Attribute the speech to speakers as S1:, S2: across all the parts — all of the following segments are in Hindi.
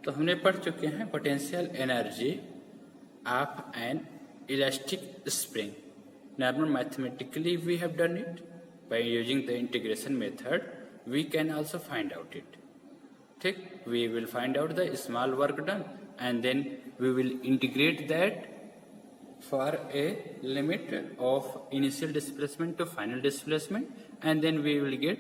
S1: तो हमने पढ़ चुके हैं potential energy of N elastic spring. Normal mathematically we have done it by using the integration method. We can also find out it. ठीक, we will find out the small work done and then we will integrate that for a limit of initial displacement to final displacement, and then we will get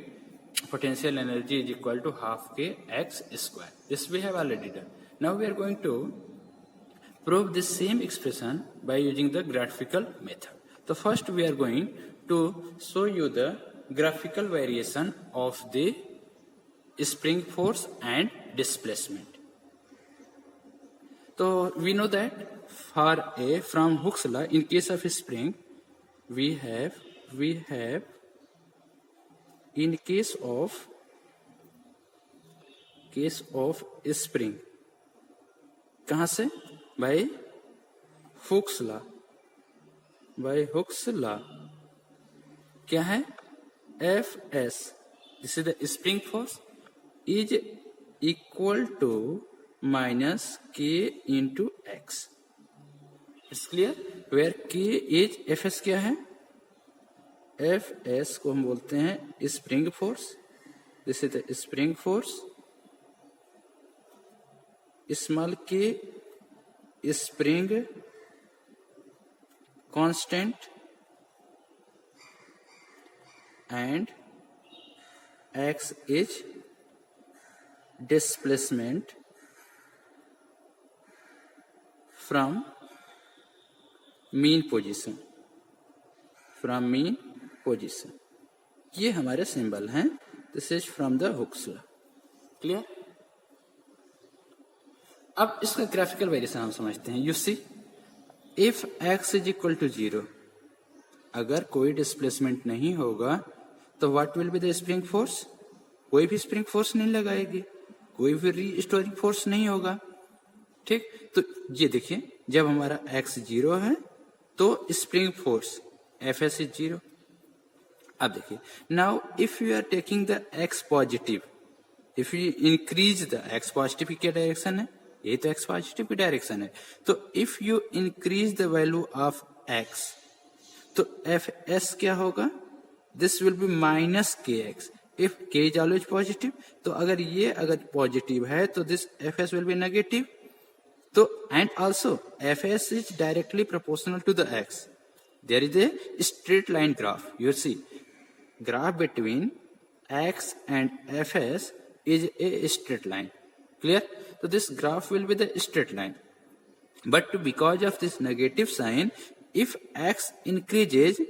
S1: potential energy is equal to half k x square. This we have already done. Now we are going to prove this same expression by using the graphical method. So first we are going to show you the graphical variation of the spring force and displacement. So we know that for a from Hooke's law, in case of a spring, we have in case of spring, कहाँ से? by Hooke's law. क्या है? Fs, this is the spring force, is equal to minus k into x. It's clear? Where k is Fs क्या है? Fs को हम बोलते हैं spring force. This is the spring force. Small k spring constant and x is displacement from mean position. ये हमारे सिंबल हैं. This is from the Hooke's law. Clear? अब इसका ग्राफिकल वेरिएशन हम समझते हैं. You see, if x is equal to 0, अगर कोई डिस्प्लेसमेंट नहीं होगा तो what will be the spring force? कोई भी स्प्रिंग फोर्स नहीं लगाएगी, कोई भी रीस्टोरिंग फोर्स नहीं होगा. ठीक, तो ये देखिए, जब हमारा x 0 है तो स्प्रिंग फोर्स Fs इज 0. अब देखिए, now if you are taking the x positive, if you increase the x positive की क्या डायरेक्शन है? ये तो x पॉजिटिव की डायरेक्शन है. तो if you increase the value of x, तो Fs क्या होगा? This will be minus kx. If k is always positive, तो अगर पॉजिटिव है तो this Fs will be negative. तो and also Fs is directly proportional to the x. There is a straight line graph. You see, graph between x and Fs is a straight line. Clear? So this graph will be the straight line. But because of this negative sign, if x increases,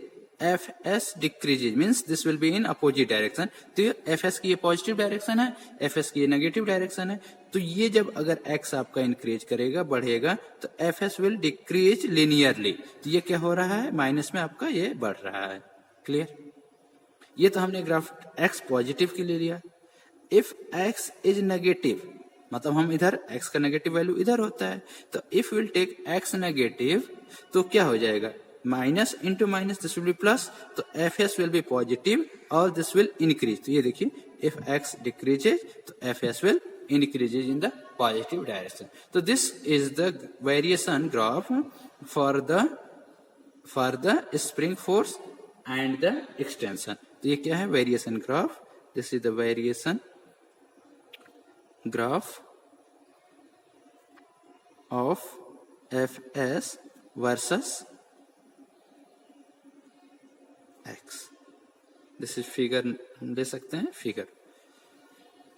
S1: Fs decreases, means this will be in opposite direction. तो ये Fs की ये पॉजिटिव डायरेक्शन है, Fs की ये नेगेटिव डायरेक्शन है. तो ये जब अगर x आपका इंक्रीज करेगा, बढ़ेगा, तो Fs will decrease linearly. तो ये क्या हो रहा है? माइनस में आपका ये बढ़ रहा है. क्लियर? ये तो हमने ग्राफ x पॉजिटिव के लिए लिया. इफ x इज नेगेटिव, मतलब हम इधर x का नेगेटिव वैल्यू इधर होता है, तो if will take x negative, तो क्या हो जाएगा? Minus into minus, this will be plus. तो Fs विल बी पॉजिटिव और दिस विल इंक्रीज. तो ये देखिए, इफ x डिक्रीजेज तो Fs will increases in the positive direction. तो this is the variation graph for the spring force and the extension. तो ये क्या है? Variation graph. This is the variation graph of Fs versus x. This is figure, हम दे सकते हैं फिगर.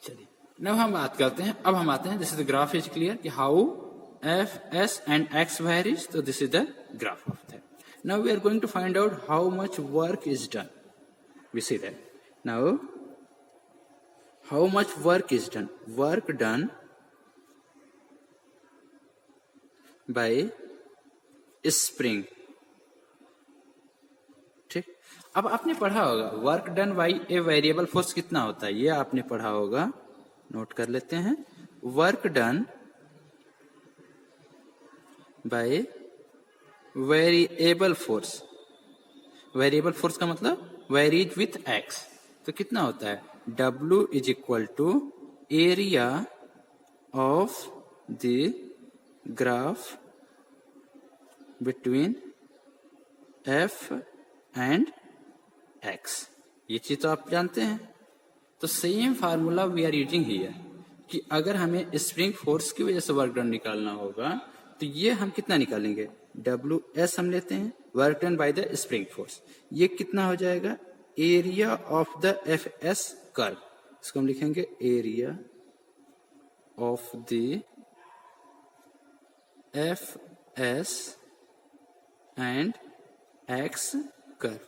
S1: चलिए, now हम बात करते हैं. अब हम आते हैं, this is the graph is clear कि how Fs and x varies. तो this is the graph of that. Now we are going to find out how much work is done. We see that. Now, how much work is done? Work done by spring. ठीक. अब आपने पढ़ा होगा work done by a variable force कितना होता है, ये आपने पढ़ा होगा. नोट कर लेते हैं. Work done by variable force. Variable force का मतलब वेरीज विथ x. तो कितना होता है? W is equal to area of the graph between F and X. ये चीज तो आप जानते हैं। तो same formula we are using here कि अगर हमें स्प्रिंग फोर्स की वजह से वर्क डन निकालना होगा तो ये हम कितना निकालेंगे, डब्ल्यू एस हम लेते हैं, work done by the spring force. ये कितना हो जाएगा, area of the F S curve. इसको हम लिखेंगे area of the F S and X curve,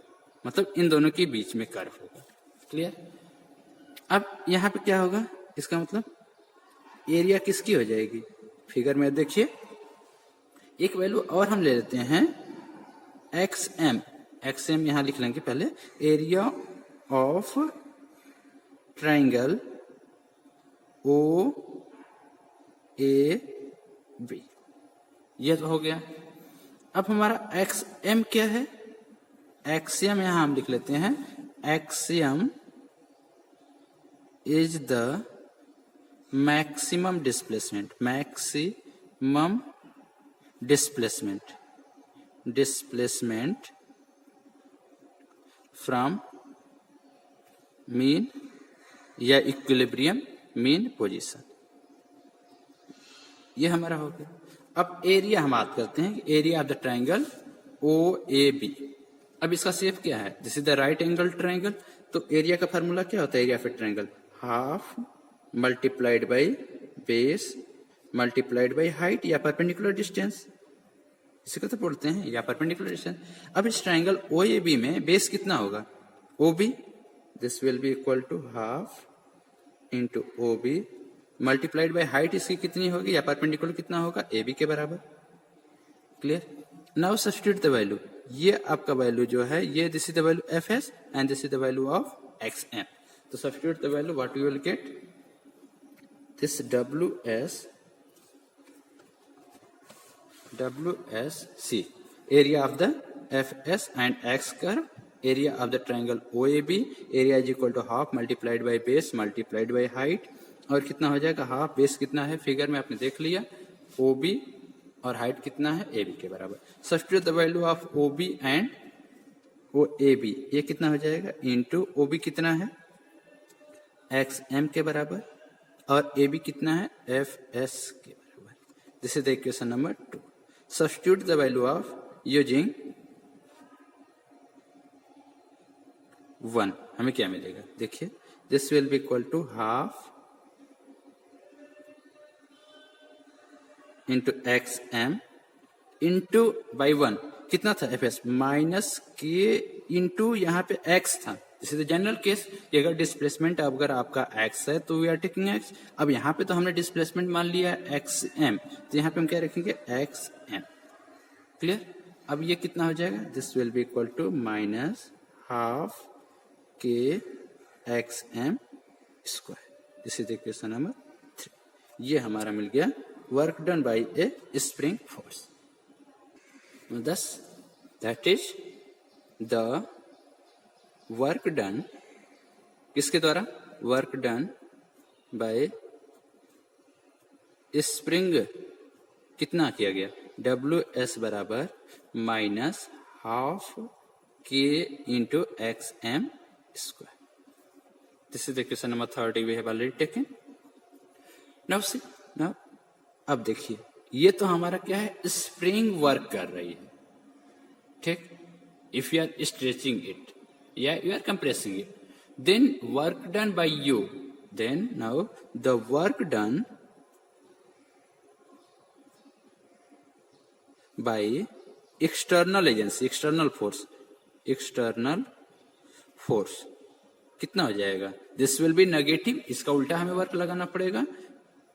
S1: मतलब इन दोनों के बीच में कर्व होगा। क्लियर। अब यहां पे क्या होगा, इसका मतलब एरिया किसकी हो जाएगी, फिगर में देखिए एक वैल्यू और हम ले लेते हैं एक्स एम। एक्स एम यहां लिख लेंगे पहले, area of triangle O A B. ये तो हो गया। अब हमारा एक्स एम क्या है, एक्सियम यहां हम लिख लेते हैं, axiom is the maximum displacement, maximum displacement, displacement from mean या इक्विलिब्रियम मीन पोजीशन। ये हमारा हो गया। अब एरिया हम बात करते हैं, area of the triangle O A B. अब इसका शेप क्या है, this is the right angle triangle. तो एरिया का फार्मूला क्या होता है, area of a triangle half multiplied by base multiplied by height या परपेंडिकुलर डिस्टेंस, इसी को तो बोलते हैं, या परपेंडिकुलर डिस्टेंस। अब इस ट्राइंगल ओ ए बी में बेस कितना होगा, O B, this will be equal to half into O B multiplied by height इसकी कितनी होगी या परपेंडिकुलर कितना होगा, ए बी के बराबर। Clear. Now substitute the value, ये आपका वैल्यू जो है ये this is the value F S and this is the value of X M. तो substitute the value, what you will get, this W S C, area of the F S and X curve, area of the triangle O A B, area is equal to half multiplied by base multiplied by height, और कितना हो जाएगा, हाफ, बेस कितना है फिगर में आपने देख लिया, ओ बी, और हाइट कितना है, ए बी के बराबर। Substitute the value of O B and O A B, ये कितना हो जाएगा, इनटू ओ बी कितना है, एक्स एम के बराबर, और ए बी कितना है, एफ एस के बराबर। This is the equation number 2। Substitute the value of using 1, हमें क्या मिलेगा, देखिए this will be equal to half into X M into by 1 कितना था, F S minus K into यहाँ पे एक्स था। This is the general case कि अगर डिस्प्लेसमेंट अगर आपका एक्स है तो वी आर टेकिंग एक्स। अब यहाँ पे तो हमने डिस्प्लेसमेंट मान लिया एक्स एम, तो यहाँ पे हम क्या रखेंगे, एक्स एम। क्लियर। अब ये कितना हो जाएगा, this will be equal to minus half के X M square. This is equation number 3। ये हमारा मिल गया work done by a spring force. Thus, that is the work done, किसके द्वारा, वर्क डन बाय स्प्रिंग कितना किया गया, डब्ल्यू एस बराबर minus half K into X M square. This is equation number 30 we have already taken. Now see, now अब देखिए ये तो हमारा क्या है, स्प्रिंग वर्क कर रही है, ठीक। If you are stretching it या you are compressing it, then work done by you, then now the work done by external agency, external force कितना हो जाएगा, दिस विल बी नेगेटिव, इसका उल्टा हमें वर्क लगाना पड़ेगा,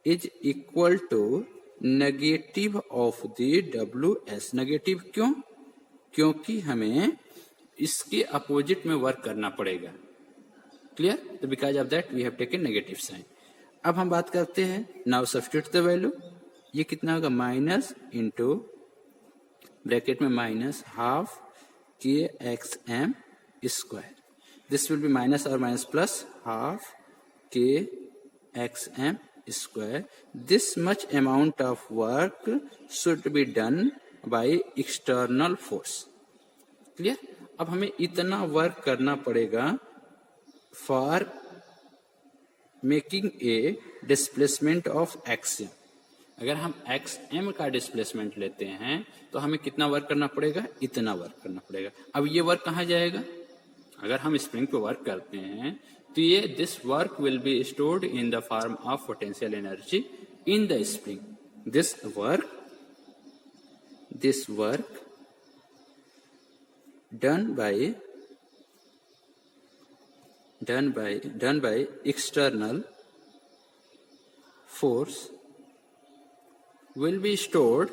S1: is equal to negative of the W S. Negative क्यों, क्योंकि हमें इसके अपोजिट में वर्क करना पड़ेगा। क्लियर। तो because of that we have taken negative sign. अब हम बात करते हैं, नाउ सब्स्टिट्यूट द वैल्यू, ये कितना होगा, माइनस इंटू ब्रैकेट में माइनस हाफ के X M square. This will be minus और माइनस प्लस हाफ के X M square, this much amount of work should be done by external force. Clear? अब हमें इतना वर्क करना पड़ेगा for making a displacement of x. अगर हम एक्स एम का डिस्प्लेसमेंट लेते हैं तो हमें कितना वर्क करना पड़ेगा? इतना वर्क करना पड़ेगा. अब ये वर्क कहाँ जाएगा? अगर हम स्प्रिंग पे वर्क करते हैं तो ये this work will be stored in the form of potential energy in the spring. This work done by external force will be stored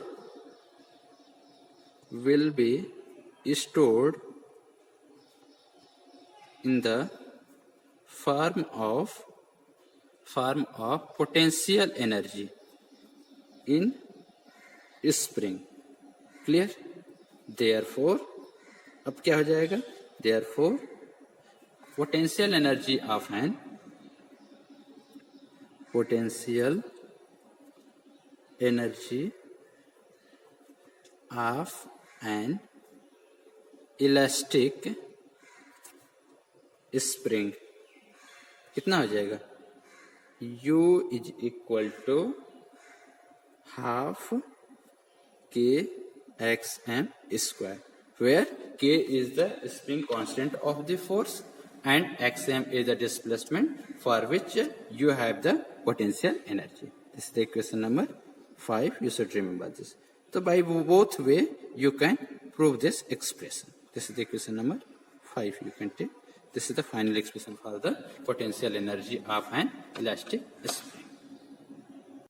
S1: in the form of potential energy in spring. Clear? Therefore, अब क्या हो जाएगा? Therefore, potential energy of an elastic spring कितना हो जाएगा? U is equal to half kxm square, where k is the spring constant of the force and xm is the displacement for which you have the potential energy. This is the equation number 5. You should remember this. So by both way you can prove this expression. This is the equation number 5. You can take. This is the final expression for the potential energy of an elastic spring.